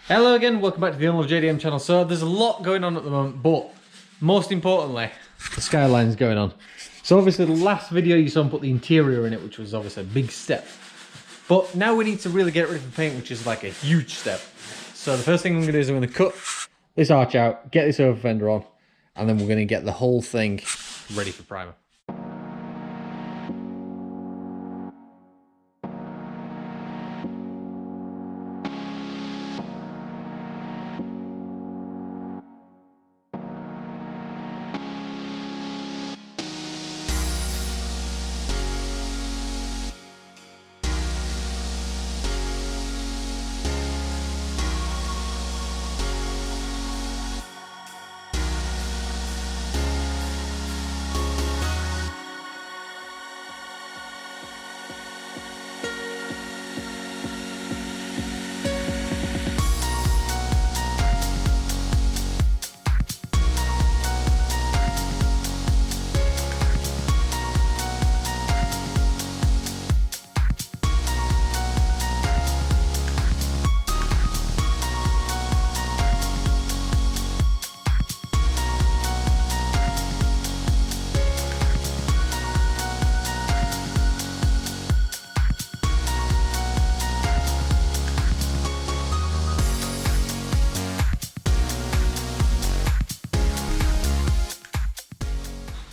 Hello again, welcome back to the Unloved JDM channel. So there's a lot going on at the moment, but most importantly, the Skyline's going on. So obviously the last video you saw put the interior in it, which was obviously a big step. But now we need to really get rid of the paint, which is like a huge step. So the first thing I'm going to do is I'm going to cut this arch out, get this Overfender on, and then we're going to get the whole thing ready for primer.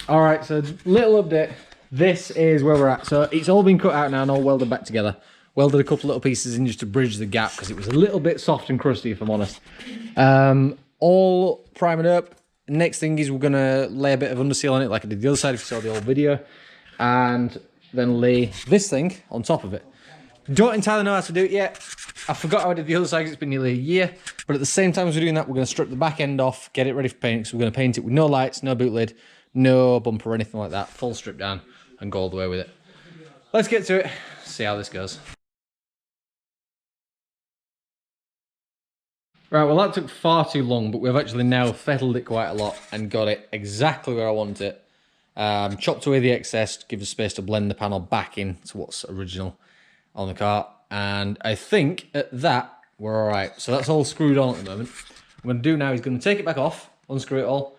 Alright, so little update. This is where we're at. So it's all been cut out now and all welded back together. Welded a couple little pieces in just to bridge the gap because it was a little bit soft and crusty, if I'm honest. All primed up. Next thing is we're going to lay a bit of underseal on it like I did the other side if you saw the old video. And then lay this thing on top of it. Don't entirely know how to do it yet. I forgot how I did the other side because it's been nearly a year. But at the same time as we're doing that, we're going to strip the back end off, get it ready for paint. So we're going to paint it with no lights, no boot lid, no bumper or anything like that. Full strip down and go all the way with it. Let's get to it, see how this goes. Right, well that took far too long, but we've actually now fettled it quite a lot and got it exactly where I want it. Chopped away the excess, give us space to blend the panel back in to what's original on the car. And I think at that, we're all right. So that's all screwed on at the moment. What I'm going to do now is going to take it back off, unscrew it all,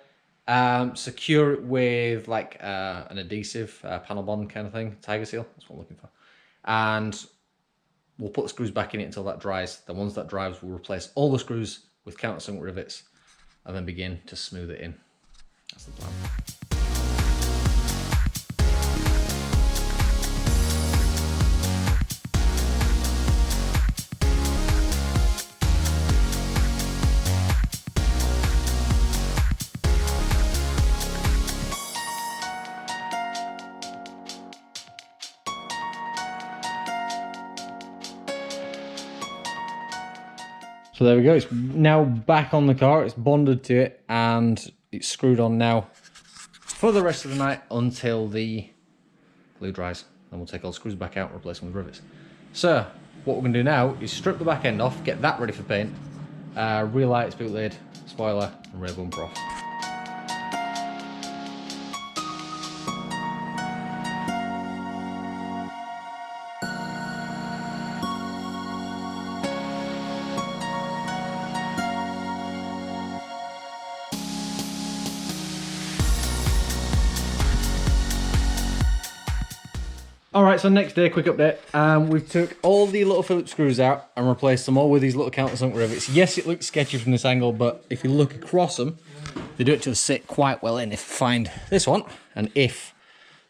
secure it with like an adhesive panel bond kind of thing, tiger seal, that's what I'm looking for. And we'll put the screws back in it until that dries. Then once that dries, we'll replace all the screws with countersunk rivets and then begin to smooth it in. That's the plan. So there we go, it's now back on the car, it's bonded to it and it's screwed on now for the rest of the night until the glue dries. Then we'll take all the screws back out and replace them with rivets. So what we're going to do now is strip the back end off, get that ready for paint, rear lights, boot lid, spoiler and rear bumper off. Alright, so next day, quick update. We took all the little Phillips screws out and replaced them all with these little countersunk rivets. Yes, it looks sketchy from this angle, but if you look across them, they do actually sit quite well in if you find this one, and if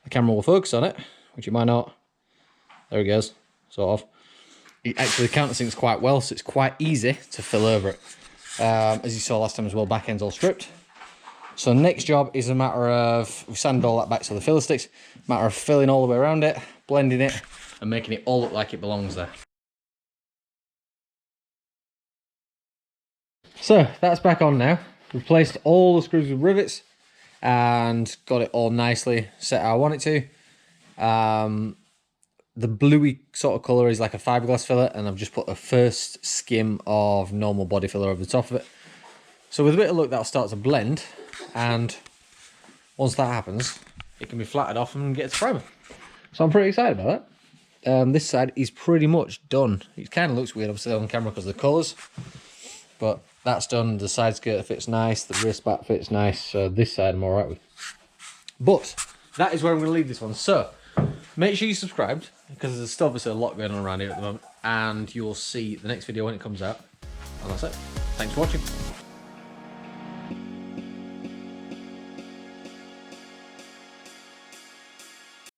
the camera will focus on it, which it might not. There it goes, sort of. It actually countersinks quite well, so it's quite easy to fill over it. As you saw last time as well, back end's all stripped. So next job is a matter of, we sanded all that back to the filler sticks, matter of filling all the way around it, blending it, and making it all look like it belongs there. So that's back on now. Replaced all the screws with rivets and got it all nicely set how I want it to. The bluey sort of colour is like a fiberglass filler, and I've just put a first skim of normal body filler over the top of it. So with a bit of luck, that'll start to blend, and once that happens, it can be flattened off and get to primer. So I'm pretty excited about that. This side is pretty much done. It kind of looks weird obviously on camera because of the colours, but that's done. The side skirt fits nice, the wrist back fits nice, so this side I'm alright with. But that is where I'm going to leave this one. So make sure you subscribed, because there's still obviously a lot going on around here at the moment, and you'll see the next video when it comes out. And that's it. Thanks for watching.